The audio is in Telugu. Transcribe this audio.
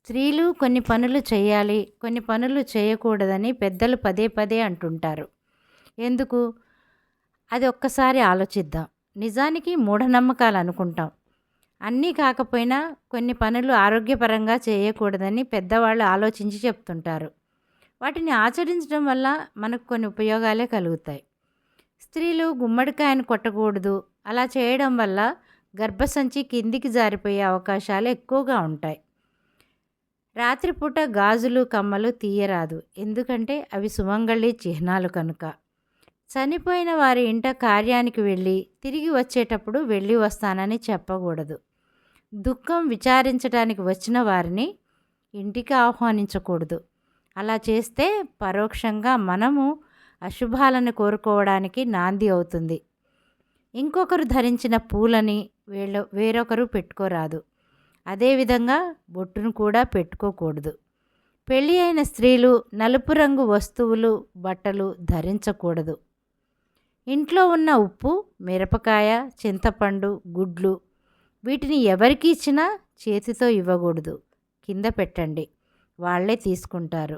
స్త్రీలు కొన్ని పనులు చేయాలి, కొన్ని పనులు చేయకూడదని పెద్దలు పదే పదే అంటుంటారు. ఎందుకు? అది ఒక్కసారి ఆలోచిద్దాం. నిజానికి మూఢనమ్మకాలు అనుకుంటాం. అన్నీ కాకపోయినా కొన్ని పనులు ఆరోగ్యపరంగా చేయకూడదని పెద్దవాళ్ళు ఆలోచించి చెప్తుంటారు. వాటిని ఆచరించడం వల్ల మనకు కొన్ని ఉపయోగాలే కలుగుతాయి. స్త్రీలు గుమ్మడికాయను కొట్టకూడదు. అలా చేయడం వల్ల గర్భసంచి కిందికి జారిపోయే అవకాశాలు ఎక్కువగా ఉంటాయి. రాత్రిపూట గాజులు కమ్మలు తీయరాదు, ఎందుకంటే అవి సుమంగళి చిహ్నాలు కనుక. చనిపోయిన వారి ఇంట కార్యానికి వెళ్ళి తిరిగి వచ్చేటప్పుడు వెళ్ళి వస్తానని చెప్పకూడదు. దుఃఖం విచారించడానికి వచ్చిన వారిని ఇంటికి ఆహ్వానించకూడదు. అలా చేస్తే పరోక్షంగా మనము అశుభాలను కోరుకోవడానికి నాంది అవుతుంది. ఇంకొకరు ధరించిన పూలని వేరొకరు పెట్టుకోరాదు. అదేవిధంగా బొట్టును కూడా పెట్టుకోకూడదు. పెళ్ళి అయిన స్త్రీలు నలుపు రంగు వస్తువులు, బట్టలు ధరించకూడదు. ఇంట్లో ఉన్న ఉప్పు, మిరపకాయ, చింతపండు, గుడ్లు వీటిని ఎవరికి ఇచ్చినా చేతితో ఇవ్వకూడదు. కింద పెట్టండి, వాళ్ళే తీసుకుంటారు.